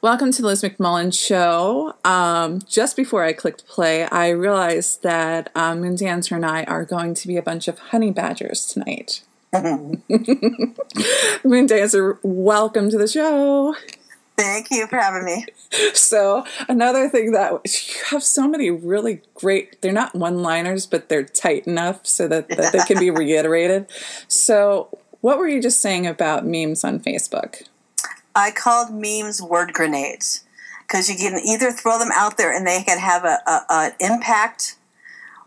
Welcome to the Liz McMullen Show. Just before I clicked play, I realized that Moondancer and I are going to be a bunch of honey badgers tonight. Moondancer, welcome to the show. Thank you for having me. So another thing that you have so many really great, they're not one-liners, but they're tight enough so that they can be reiterated. So what were you just saying about memes on Facebook? I called memes word grenades because you can either throw them out there and they can have an impact,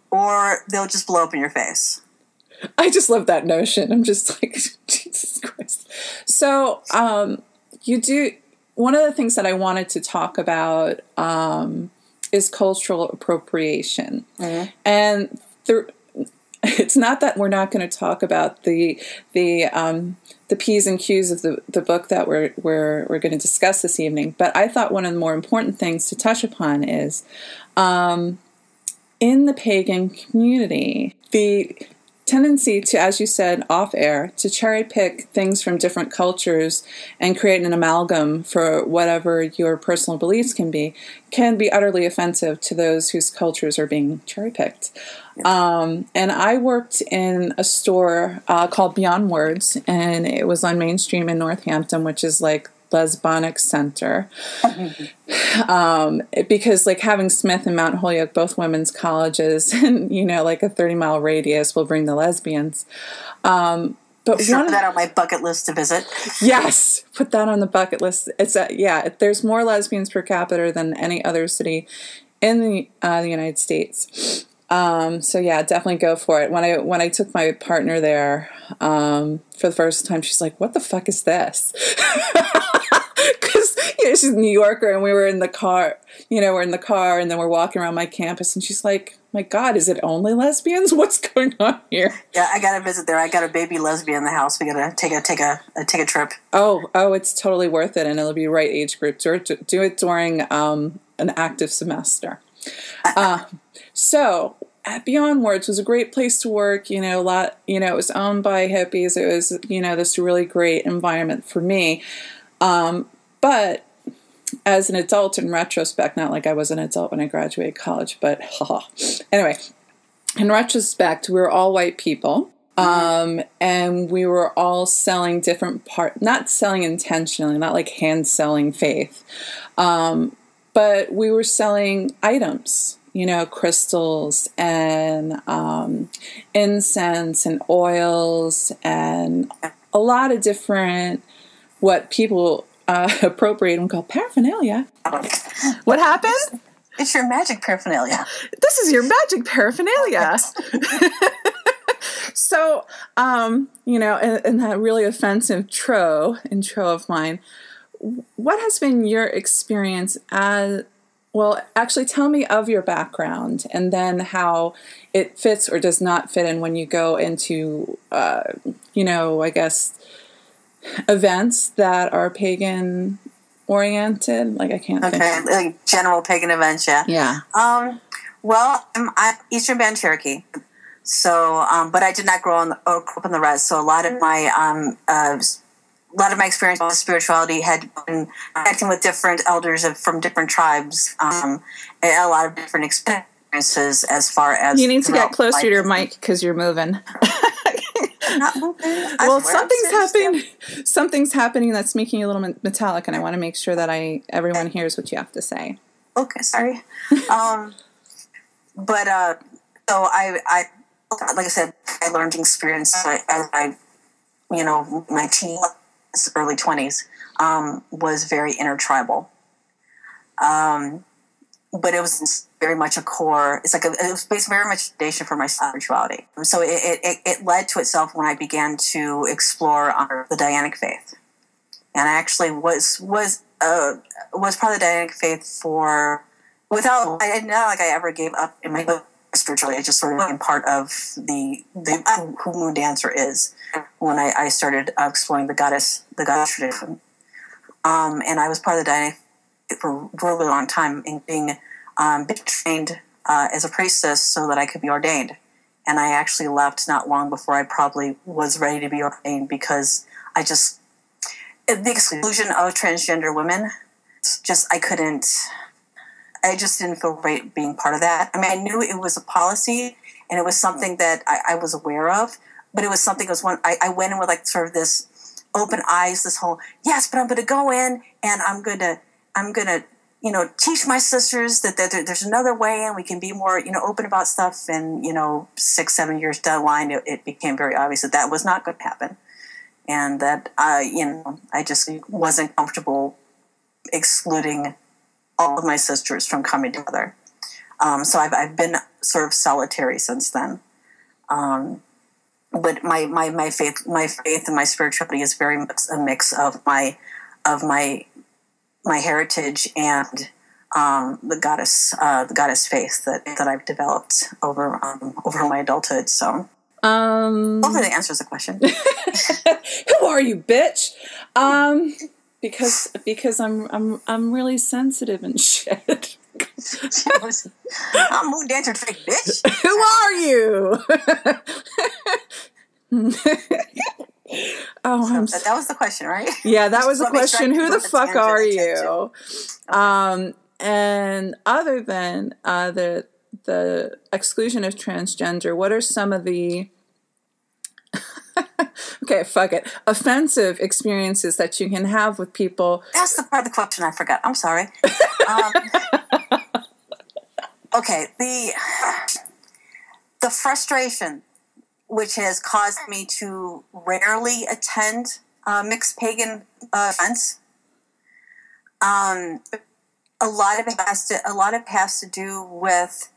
or they'll just blow up in your face. I just love that notion. I'm just like, Jesus Christ. So you do, one of the things that I wanted to talk about is cultural appropriation. Mm-hmm. And it's not that we're not going to talk about the P's and Q's of the book that we're going to discuss this evening, but I thought one of the more important things to touch upon is in the pagan community, the tendency to, as you said off air, to cherry pick things from different cultures and create an amalgam for whatever your personal beliefs can be utterly offensive to those whose cultures are being cherry picked. And I worked in a store called Beyond Words, and it was on Main Street in Northampton, which is like Lesbonic Center. Because like having Smith and Mount Holyoke, both women's colleges, and like a 30-mile radius will bring the lesbians. But put that on my bucket list to visit. Yes, put that on the bucket list. It's there's more lesbians per capita than any other city in the United States. So yeah, definitely go for it. When I took my partner there for the first time, she's like, "What the fuck is this?" Because she's a New Yorker, and we were in the car. We're in the car, and then we're walking around my campus, and she's like, "My God, is it only lesbians? What's going on here?" Yeah, I gotta visit there. I got a baby lesbian in the house. We gotta take a trip. Oh, it's totally worth it, and it'll be right age group. Do it during an active semester. So Beyond Words was a great place to work. It was owned by hippies. It was, this really great environment for me. But as an adult in retrospect, not like I was an adult when I graduated college, but anyway, in retrospect, we were all white people. And we were all selling different not selling intentionally, not like hand selling faith. But we were selling items, crystals and incense and oils and a lot of different, what people appropriate and call paraphernalia. What happened? It's your magic paraphernalia. This is your magic paraphernalia. So, in that really offensive intro of mine, what has been your experience well, actually tell me of your background and then how it fits or does not fit in when you go into, I guess, events that are pagan oriented. Like I can't think. Okay, like general pagan events, yeah. Yeah. Well, I'm Eastern Band Cherokee. So, but I did not grow up in the Res. So a lot of my experience with spirituality had been connecting with different elders from different tribes. A lot of different experiences as far as... You need to get closer to your mic because you're moving. I'm not moving. Well, something's happening that's making you a little metallic, and I want to make sure that everyone hears what you have to say. Okay, sorry. But so I like I said, I learned experience as my teens, early 20s, was very intertribal. But it was very much a core. It was based very much foundation for my spirituality. So it led to itself when I began to explore the Dianic faith, and I actually was part of the Dianic faith without. I didn't know like I ever gave up in my spirituality. I just sort of became part of the who Moondancer is when I started exploring the goddess tradition. And I was part of the Dianic for a really long time in being trained as a priestess so that I could be ordained. And I actually left not long before I probably was ready to be ordained because the exclusion of transgender women It's just, I just didn't feel right being part of that. I mean, I knew it was a policy and it was something that I was aware of, but it was something that was I went in with like sort of this open eyes, this whole, yes, but I'm going to go in and I'm going to, teach my sisters that there's another way and we can be more, open about stuff. And, 6-7 years down the line, it became very obvious that was not going to happen. And that, I just wasn't comfortable excluding all of my sisters from coming together. So I've been sort of solitary since then. But my faith and my spirituality is very much a mix of my heritage and the goddess faith that I've developed over my adulthood. So hopefully that answers the question. Who are you, bitch? Because I'm really sensitive and shit. I'm Moondancer trick, bitch. Who are you? That was the question, right? Yeah, that was the question. Who the fuck are you? Okay. And other than the exclusion of transgender, what are some of the okay, fuck it, offensive experiences that you can have with people? That's the part of the question I forgot. I'm sorry. Okay, the frustration, which has caused me to rarely attend mixed pagan events. A lot of it has to do with,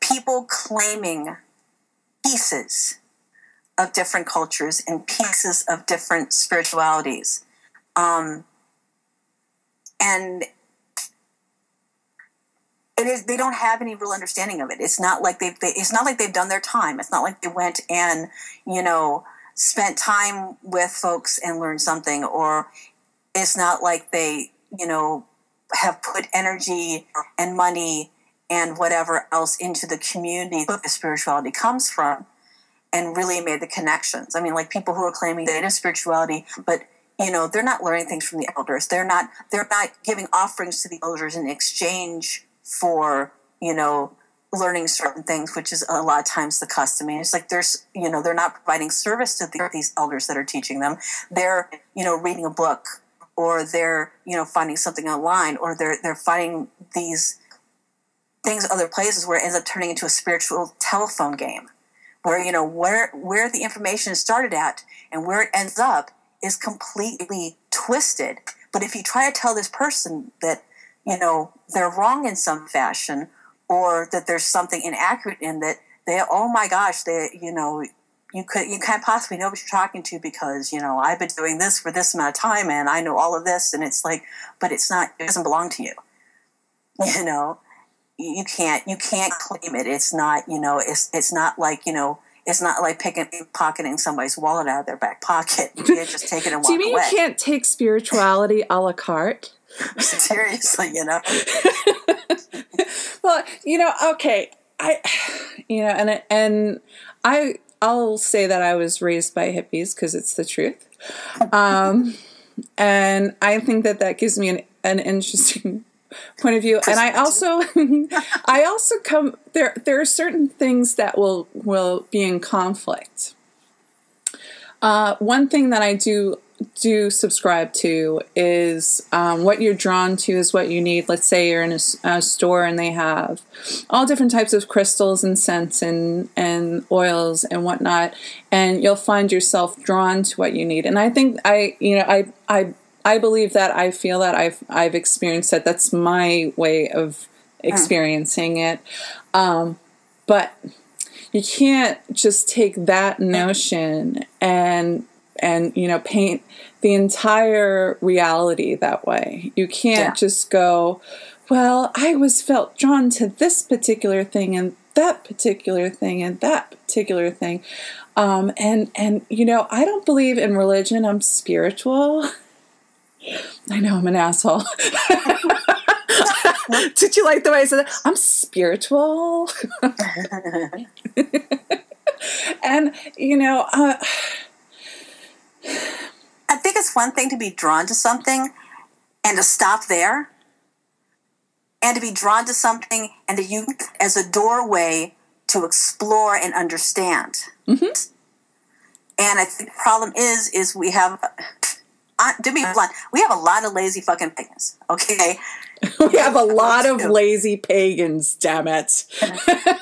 people claiming pieces of different cultures and pieces of different spiritualities, and they don't have any real understanding of it. It's not like they've done their time. It's not like they went and spent time with folks and learned something, or it's not like they have put energy and money and whatever else into the community that the spirituality comes from and really made the connections. I mean, like people who are claiming that it is spirituality, but they're not learning things from the elders. They're not giving offerings to the elders in exchange for, learning certain things, which is a lot of times the custom. I mean, it's like they're not providing service to these elders that are teaching them. They're, reading a book, or they're, finding something online, or they're finding these things other places where it ends up turning into a spiritual telephone game where, where the information started at and where it ends up is completely twisted. But if you try to tell this person that, they're wrong in some fashion, or that there's something inaccurate in that, oh my gosh, you can't possibly know what you're talking to because, I've been doing this for this amount of time and I know all of this. And it's like, but it doesn't belong to you. You can't claim it. It's not, it's not like, it's not like pocketing somebody's wallet out of their back pocket. You can't just take it and walk away. Do you mean you can't take spirituality a la carte? Seriously, Well, okay. I'll say that I was raised by hippies because it's the truth. And I think that gives me an interesting point of view. And I also come there are certain things that will be in conflict. One thing that I do subscribe to is what you're drawn to is what you need. Let's say you're in a store and they have all different types of crystals and scents and oils and whatnot, and you'll find yourself drawn to what you need. And I think I believe that, I feel that I've experienced that. That's my way of experiencing it. But you can't just take that notion and paint the entire reality that way. You can't just go, well, I felt drawn to this particular thing and that particular thing and that particular thing. And I don't believe in religion. I'm spiritual. I know I'm an asshole. Did you like the way I said that? I'm spiritual. And, I think it's one thing to be drawn to something and to stop there and to be drawn to something and to use it as a doorway to explore and understand. Mm-hmm. And I think the problem is we have, to be blunt, we have a lot of lazy fucking pagans, okay? We have a lot of lazy pagans, damn it.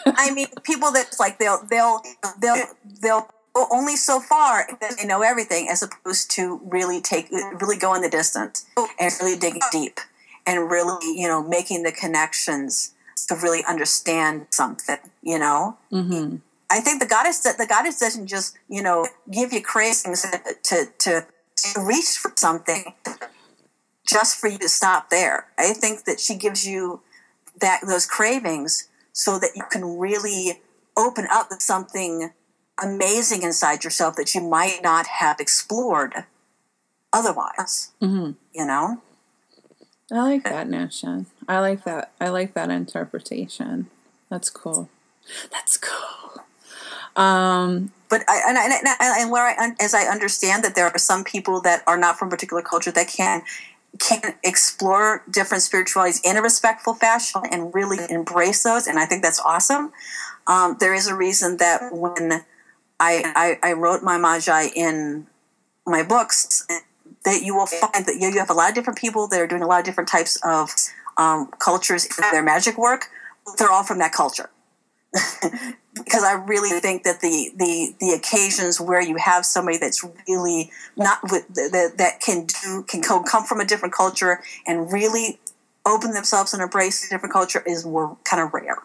I mean, people that's like, they'll go only so far because they know everything, as opposed to really go in the distance and really dig deep and really, making the connections to really understand something, Mm-hmm. I think the goddess doesn't just, give you cravings to reach for something just for you to stop there. I think that she gives you those cravings so that you can really open up to something amazing inside yourself that you might not have explored otherwise. Mm-hmm. I like that notion. I like that interpretation. That's cool. But as I understand that there are some people that are not from a particular culture that can explore different spiritualities in a respectful fashion and really embrace those, and I think that's awesome. There is a reason that when I wrote my Magi in my books, that you will find that you have a lot of different people that are doing a lot of different types of cultures in their magic work. They're all from that culture. Because I really think that the occasions where you have somebody that's really not that can come from a different culture and really open themselves and embrace a different culture is more kind of rare.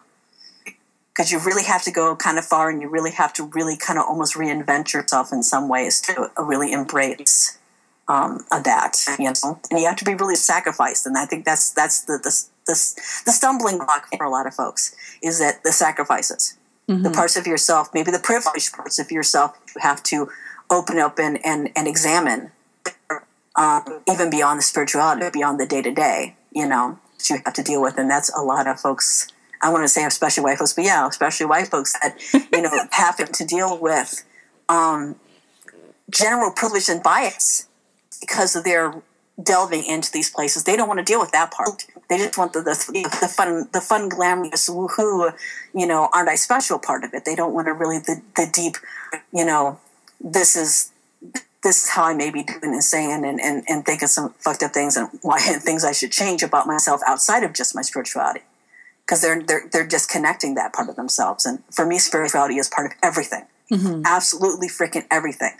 Because you really have to go kind of far, and you really have to really kind of almost reinvent yourself in some ways to really embrace that, and you have to be really sacrificed. And I think that's the stumbling block for a lot of folks is that the sacrifices, mm-hmm. the parts of yourself, maybe the privileged parts of yourself, you have to open up and examine, even beyond the spirituality, beyond the day-to-day, that you have to deal with. And that's a lot of folks, I want to say especially white folks, but yeah, especially white folks that, having to deal with general privilege and bias because of their delving into these places. They don't want to deal with that part. They just want the fun, glamorous, woohoo, aren't I special part of it. They don't want to really the deep, this is how I may be doing and saying and thinking some fucked up things and things I should change about myself outside of just my spirituality. Because they're disconnecting that part of themselves. And for me, spirituality is part of everything. Mm-hmm. Absolutely freaking everything.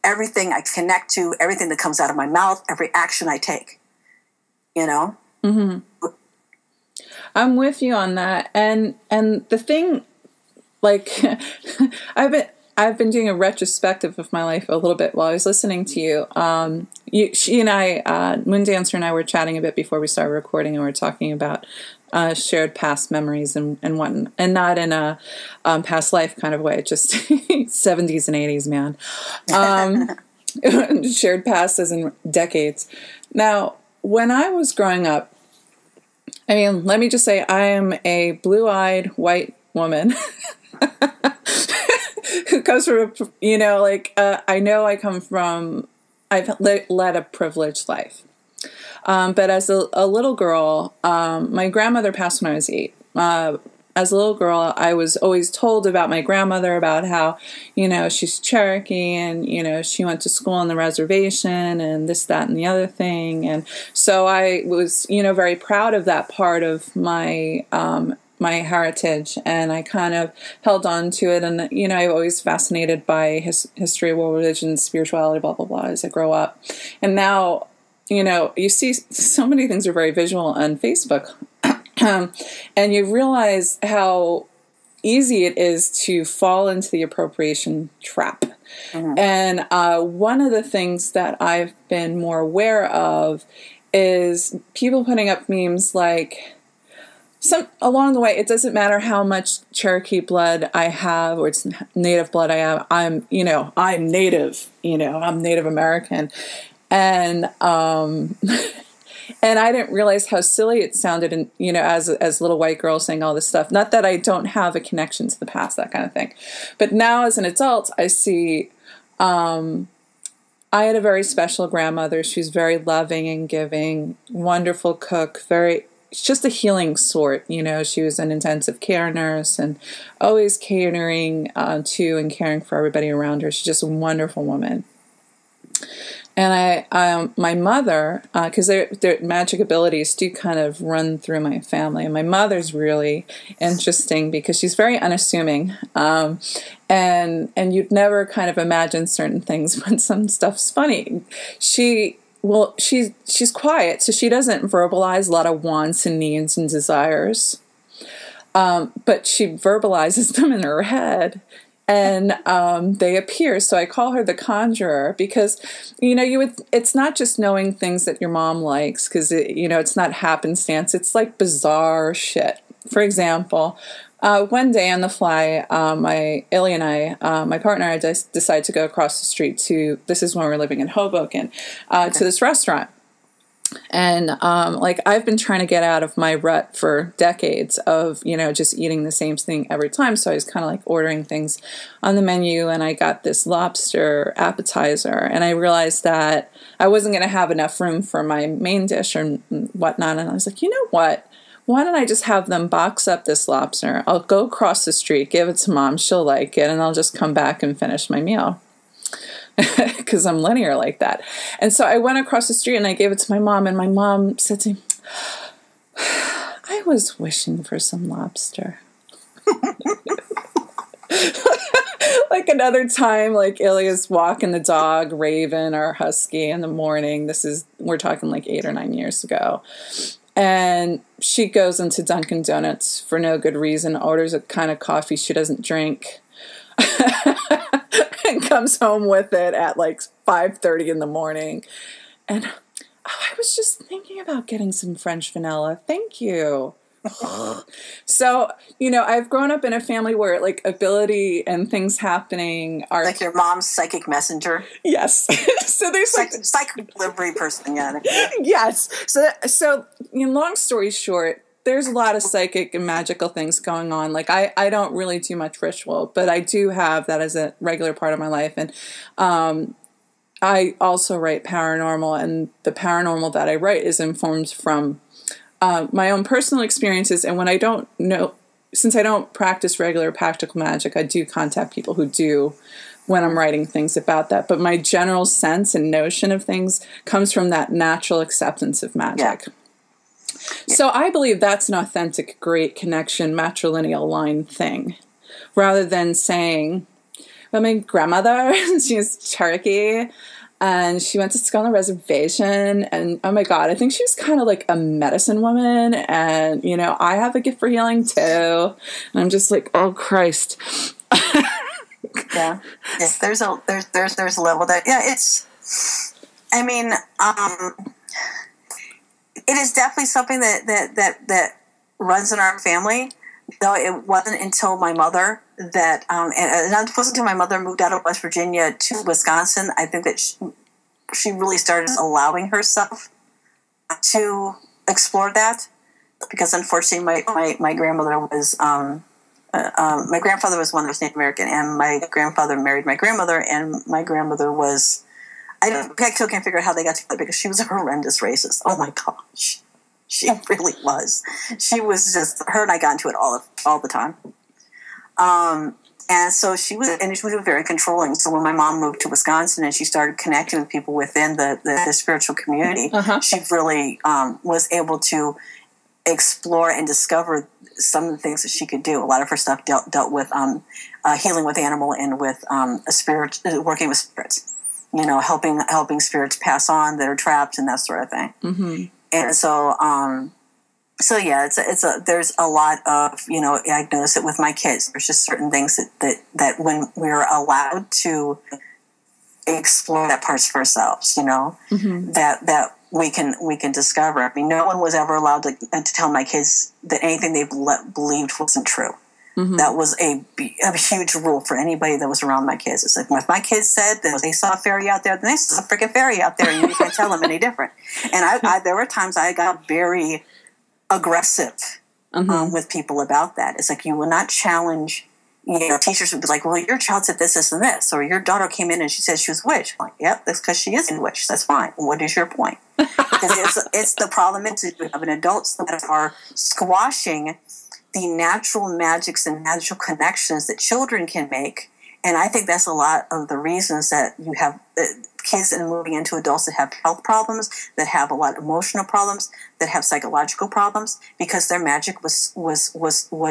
Everything I connect to, everything that comes out of my mouth, every action I take, Mm-hmm. I'm with you on that. And the thing, like, I've been doing a retrospective of my life a little bit while I was listening to you. She and I, Moondancer and I were chatting a bit before we started recording, and we were talking about shared past memories and whatnot, and not in a past life kind of way, just 70s and 80s, man. Shared past as in decades. Now, when I was growing up, I mean, let me just say I am a blue-eyed white woman who comes from, I know I come from, I've led a privileged life. But as a little girl, my grandmother passed when I was 8. As a little girl, I was always told about my grandmother, about how, she's Cherokee and, she went to school on the reservation and this, that, and the other thing. And so I was, very proud of that part of my my heritage, and I kind of held on to it. And, I'm always fascinated by history, world religion, spirituality, blah, blah, blah, as I grow up. And now, you see so many things are very visual on Facebook. And you realize how easy it is to fall into the appropriation trap. Mm-hmm. And one of the things that I've been more aware of is people putting up memes like, along the way, it doesn't matter how much Cherokee blood I have or it's Native blood I have, I'm Native, I'm Native American. And and I didn't realize how silly it sounded, and as a little white girl saying all this stuff. Not that I don't have a connection to the past, that kind of thing. But now as an adult, I see I had a very special grandmother. She was very loving and giving, wonderful cook, just a healing sort. She was an intensive care nurse and always catering to and caring for everybody around her. She's just a wonderful woman. And my mother, because their magic abilities do kind of run through my family. And my mother's really interesting because she's very unassuming. And you'd never kind of imagine certain things when some stuff's funny. She's quiet, so she doesn't verbalize a lot of wants and needs and desires. But she verbalizes them in her head. And they appear. So I call her the conjurer because, it's not just knowing things that your mom likes because, it's not happenstance. It's like bizarre shit. For example, one day on the fly, Illy and I, my partner, I decided to go across the street this is when we were living in Hoboken, to this restaurant. And I've been trying to get out of my rut for decades of, just eating the same thing every time. So I was kind of ordering things on the menu, and I got this lobster appetizer, and I realized that I wasn't going to have enough room for my main dish or whatnot. And I was like, you know what? Why don't I just have them box up this lobster? I'll go across the street, give it to Mom. She'll like it, and I'll just come back and finish my meal. Because I'm linear like that. And so I went across the street and I gave it to my mom, and my mom said to me, I was wishing for some lobster. Another time, Ilya's walking the dog, Raven, our husky, in the morning. We're talking 8 or 9 years ago. And she goes into Dunkin' Donuts for no good reason, orders a kind of coffee she doesn't drink. And comes home with it at 5:30 in the morning. And I was just thinking about getting some French vanilla. Thank you. So, I've grown up in a family where ability and things happening are your mom's psychic messenger. Yes. So there's psychic delivery person. Yeah. Yes. So long story short, there's a lot of psychic and magical things going on. I don't really do much ritual, but I do have that as a regular part of my life. And I also write paranormal, and the paranormal that I write is informed from my own personal experiences. And when I don't know, since I don't practice regular practical magic, I do contact people who do when I'm writing things about that. But my general sense and notion of things comes from that natural acceptance of magic. Yeah. So I believe that's an authentic, great connection, matrilineal line thing, rather than saying, well, my grandmother, she's Cherokee, and she went to school on a reservation, and oh my God, I think she was kind of like a medicine woman, and, I have a gift for healing too, and I'm just like, oh Christ. Yeah. There's a level that, it is definitely something that runs in our family, though it wasn't until my mother that, and it wasn't until my mother moved out of West Virginia to Wisconsin, I think that she really started allowing herself to explore that, because unfortunately my grandmother was, my grandfather was one that was Native American, and my grandfather married my grandmother, and my grandmother was, I still can't figure out how they got together, because she was a horrendous racist. Oh my gosh. She really was. She was just, her and I got into it all the time. And so she was very controlling. So when my mom moved to Wisconsin and she started connecting with people within the spiritual community, she really was able to explore and discover some of the things that she could do. A lot of her stuff dealt with healing with animal and with a spirit, working with spirits. Helping spirits pass on that are trapped and that sort of thing. Mm-hmm. And so, there's a lot of, I notice it with my kids. There's just certain things that when we're allowed to explore that parts of ourselves, mm-hmm. that we can discover. I mean, no one was ever allowed to tell my kids that anything they believed wasn't true. Mm-hmm. That was a huge rule for anybody that was around my kids. It's like, if my kids said that they saw a fairy out there, then they saw a freaking fairy out there, and you can't tell them any different. And I there were times I got very aggressive with people about that. It's like, you will not challenge teachers would be like, well, your child said this, this, and this, or your daughter came in and she said she was a witch. I'm like, yep, that's because she is a witch. That's fine. What is your point? Because it's the problem is you have an adults that are squashing the natural magics and magical connections that children can make. And I think that's a lot of the reasons that you have kids and moving into adults that have health problems, that have a lot of emotional problems, that have psychological problems, because their magic was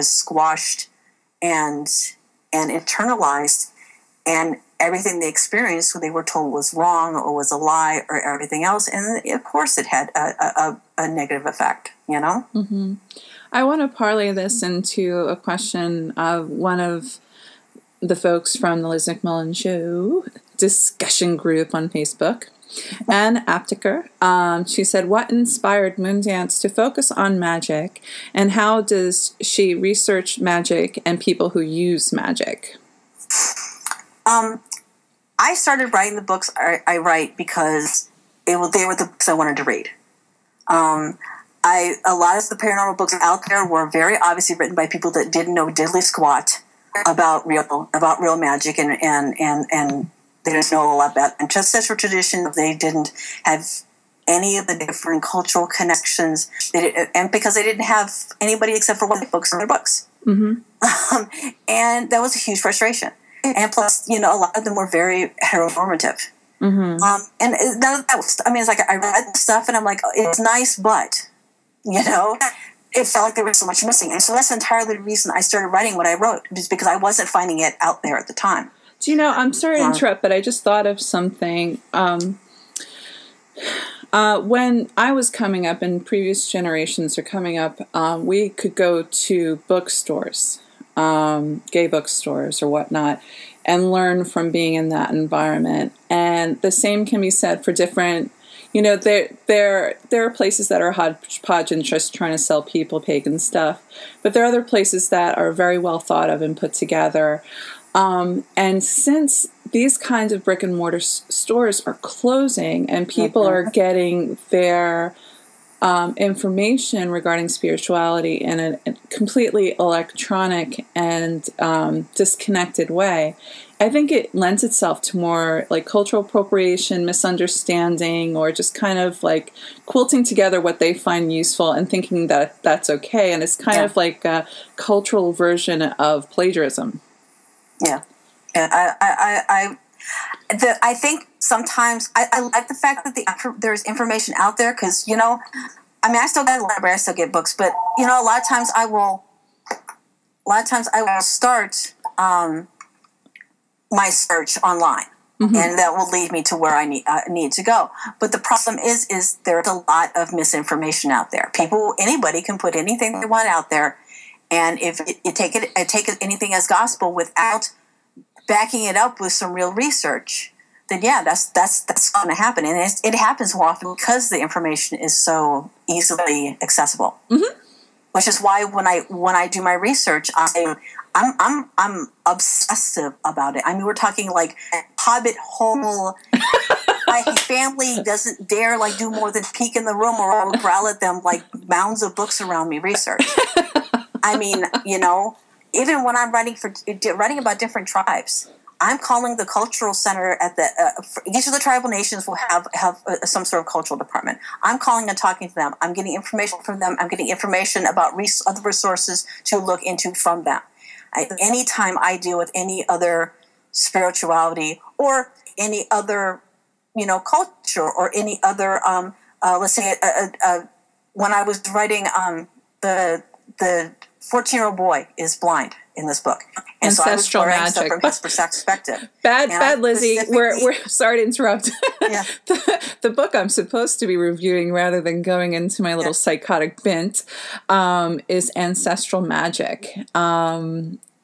squashed and internalized, and everything they experienced, they were told was wrong or was a lie or everything else, and of course it had a negative effect. Mm-hmm. I want to parlay this into a question of one of the folks from the Liz McMullen Show discussion group on Facebook, Anne Aptiker. She said, what inspired Moondance to focus on magic, and how does she research magic and people who use magic? I started writing the books I write because they were the books I wanted to read. A lot of the paranormal books out there were very obviously written by people that didn't know diddly squat about real magic, and they didn't know a lot about ancestral tradition. They didn't have any of the different cultural connections, and because they didn't have anybody except for white books in their books. Mm-hmm. And that was a huge frustration. And plus, a lot of them were very heteronormative. Mm-hmm. And none of that was, it's like I read the stuff and I'm like, it's nice, but, it felt like there was so much missing. And so that's entirely the reason I started writing what I wrote, just because I wasn't finding it out there at the time. Do you know, I'm sorry to interrupt, but I just thought of something. When I was coming up and previous generations are coming up, we could go to bookstores, gay bookstores or whatnot, and learn from being in that environment. And the same can be said for different, there are places that are hodgepodge and just trying to sell people pagan stuff, but there are other places that are very well thought of and put together. And since these kinds of brick and mortar stores are closing and people are getting their information regarding spirituality in a completely electronic and disconnected way, I think it lends itself to more like cultural appropriation, misunderstanding, or just kind of like quilting together what they find useful and thinking that that's okay. And it's kind of like a cultural version of plagiarism. Yeah. I think sometimes I like the fact that there's information out there, because I still get a library, I still get books, but a lot of times I will start my search online, mm-hmm. and that will lead me to where I need to go. But the problem is there's a lot of misinformation out there. Anybody can put anything they want out there, and if you take anything as gospel without backing it up with some real research, then that's going to happen, and it happens more often because the information is so easily accessible. Mm-hmm. Which is why when I do my research, I'm obsessive about it. We're talking like hobbit hole. My family doesn't dare do more than peek in the room, or I will growl at them like mounds of books around me. Research. Even when I'm writing about different tribes, I'm calling the cultural center at each of the tribal nations will have some sort of cultural department. I'm calling and talking to them. I'm getting information from them. I'm getting information about other resources to look into from them. Anytime I deal with any other spirituality or any other, culture or any other, let's say, when I was writing, the 14-year-old boy is blind in this book. And ancestral so I was magic from his perspective. Bad Lizzie. We're sorry to interrupt. Yeah. The book I'm supposed to be reviewing, rather than going into my little psychotic bent, is Ancestral Magic.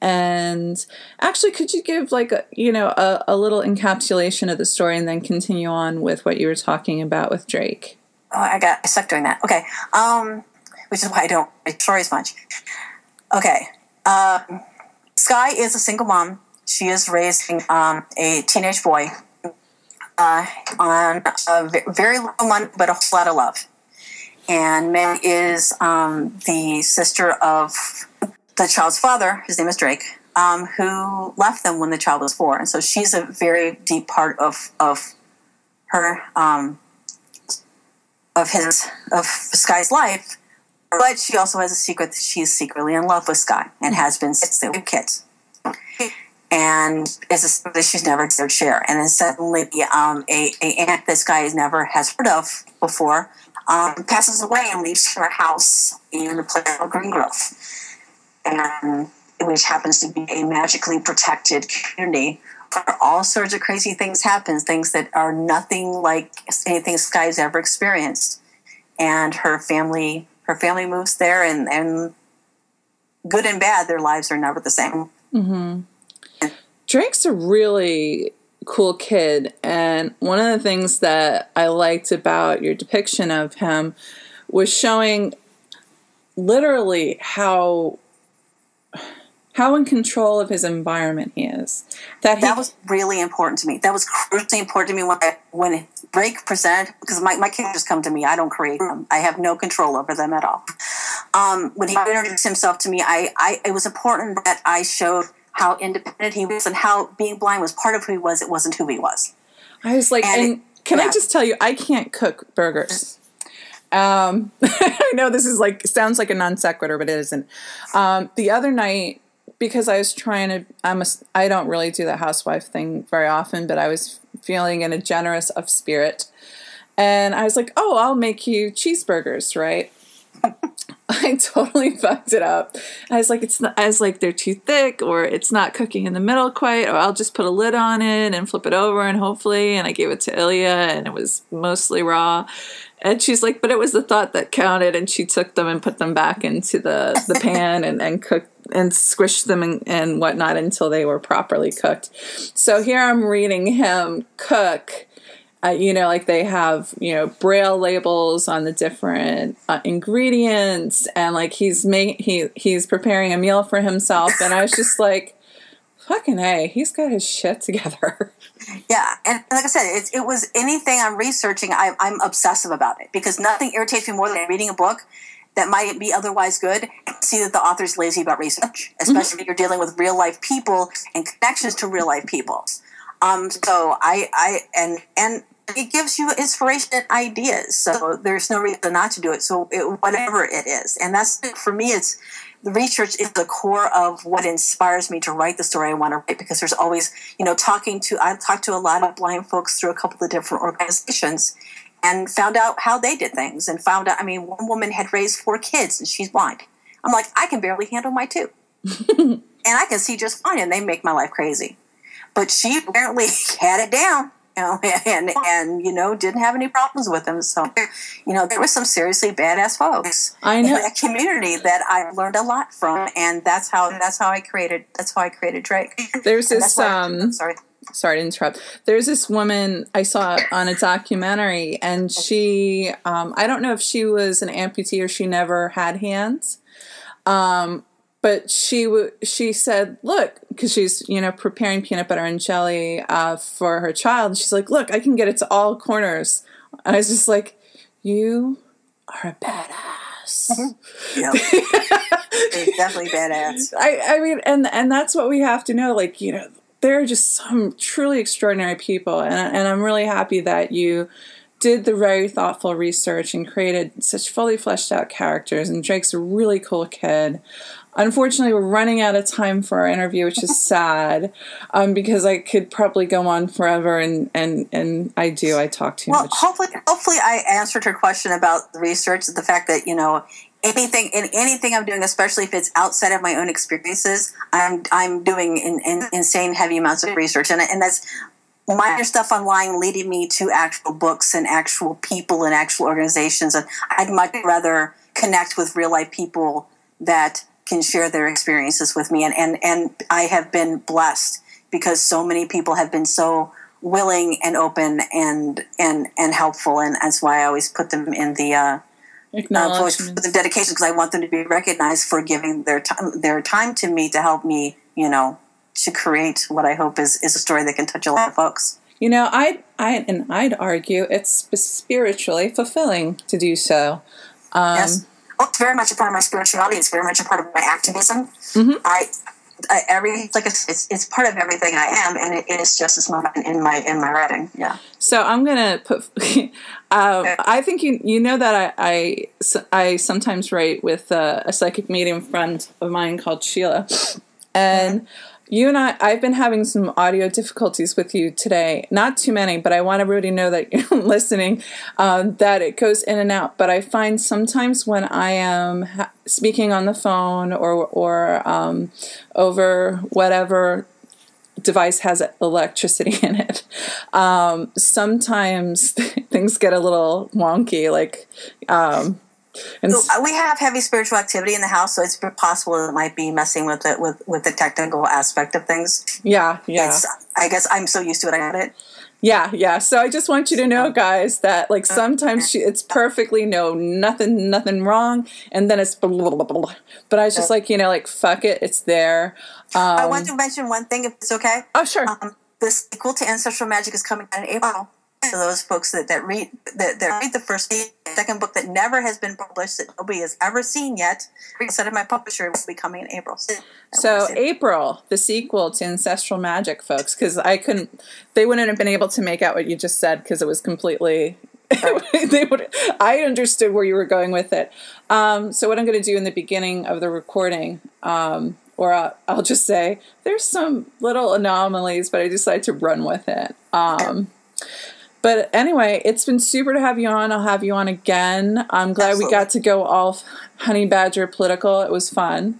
And actually, could you give a little encapsulation of the story and then continue on with what you were talking about with Drake? Oh, I suck doing that. Okay. Which is why I don't write stories much. Okay. Sky is a single mom. She is raising a teenage boy on a very little money, but a whole lot of love. And Meg is the sister of the child's father. His name is Drake. who left them when the child was 4. And so she's a very deep part of her, of Sky's life. But she also has a secret that she's secretly in love with Sky and has been since they were kids. And it's a secret that she's never dared share. And then suddenly, a aunt that Sky has heard of before passes away and leaves her house in a place called Green Grove, and which happens to be a magically protected community where all sorts of crazy things happen, things that are nothing like anything Sky's ever experienced. And her family moves there, and good and bad, their lives are never the same. Mm-hmm. Drake's a really cool kid, and one of the things that I liked about your depiction of him was showing literally how in control of his environment he is. That was really important to me. That was crucially important to me when Drake presented, because my characters come to me. I don't create them. I have no control over them at all. When he introduced himself to me, it was important that I showed how independent he was and how being blind was part of who he was. It wasn't who he was. I was like, I just tell you, I can't cook burgers. I know this is sounds like a non sequitur, but it isn't. The other night, because I was I don't really do the housewife thing very often, but I was feeling in a generous of spirit. And I was like, oh, I'll make you cheeseburgers, right? I totally fucked it up. I was like, they're too thick, or it's not cooking in the middle quite, or I'll just put a lid on it and flip it over, and hopefully, and I gave it to Ilya, and it was mostly raw. And she's like, but it was the thought that counted, and she took them and put them back into the pan and cooked and squished them and whatnot until they were properly cooked. So here I'm reading him cook. They have, Braille labels on the different ingredients, and he's preparing a meal for himself. And I was just like, fucking A, he's got his shit together. Yeah. And like I said, it was anything I'm researching, I'm obsessive about it, because nothing irritates me more than reading a book that might be otherwise good and see that the author's lazy about research, especially if you're dealing with real life people and connections to real life people. So and it gives you inspiration and ideas. So there's no reason not to do it. So whatever it is. And that's, for me, the research is the core of what inspires me to write the story I want to write, because there's always, I've talked to a lot of blind folks through a couple of different organizations and found out how they did things, and found out, one woman had raised 4 kids and she's blind. I'm like, I can barely handle my 2. And I can see just fine, and they make my life crazy. But she apparently had it down. And didn't have any problems with them. So, there were some seriously badass folks in that community that I learned a lot from, and that's how I created Drake. There's this sorry to interrupt. There's this woman I saw on a documentary, and she I don't know if she was an amputee or she never had hands. But she said, look, because she's, preparing peanut butter and jelly for her child. She's like, look, I can get it to all corners. And I was just like, you are a badass. Yeah. Definitely badass. And that's what we have to know. There are just some truly extraordinary people. And I'm really happy that you did the very thoughtful research and created such fully fleshed out characters. And Drake's a really cool kid. Unfortunately, we're running out of time for our interview, which is sad, because I could probably go on forever, and I talk too much. Hopefully I answered her question about the research, the fact that, anything I'm doing, especially if it's outside of my own experiences, I'm doing insane heavy amounts of research, and that's minor stuff online leading me to actual books and actual people and actual organizations. And I'd much rather connect with real life people that can share their experiences with me, and I have been blessed because so many people have been so willing and open and helpful, and that's why I always put them in the the dedication, because I want them to be recognized for giving their time to me to help me, to create what I hope is a story that can touch a lot of folks. I'd argue it's spiritually fulfilling to do so. Yes. Well, it's very much a part of my spirituality. It's very much a part of my activism. Mm-hmm. It's part of everything I am, and it is just as much in my writing. Yeah. So I'm gonna put. I think you know that I sometimes write with a psychic medium friend of mine called Sheila, and you and I've been having some audio difficulties with you today. Not too many, but I want everybody to know that you're listening, that it goes in and out. But I find sometimes when I am speaking on the phone or over whatever device has electricity in it, sometimes things get a little wonky, like... And we have heavy spiritual activity in the house, so it's possible it might be messing with it with the technical aspect of things. Yeah. I guess I'm so used to it. I got it. Yeah. So I just want you to know, guys, that like sometimes it's perfectly nothing wrong, and then it's blah, blah, blah, blah. But I was just like, like fuck it, it's there. I want to mention one thing, if it's okay. Oh, sure. The sequel to Ancestral Magic is coming out in April. To those folks that read the first, second book that never has been published, that nobody has ever seen yet. I said my publisher will be coming in April. So April, the sequel to Ancestral Magic, folks, because they wouldn't have been able to make out what you just said because it was completely. I understood where you were going with it. So what I'm going to do in the beginning of the recording, or I'll just say there's some little anomalies, but I decided to run with it. But anyway, it's been super to have you on. I'll have you on again. I'm glad we got to go all honey badger political. It was fun.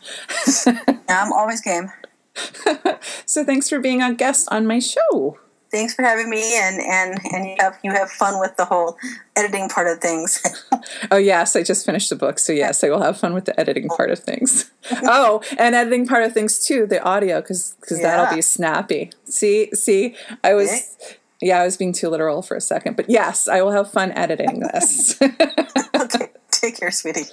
I'm always game. So thanks for being a guest on my show. Thanks for having me, and you have fun with the whole editing part of things. Oh yes, I just finished the book, so yes, I will have fun with the editing part of things. Oh, and editing part of things too, the audio, because that'll be snappy. See, I was. Yeah, I was being too literal for a second. But yes, I will have fun editing this. Okay. Take care, sweetie.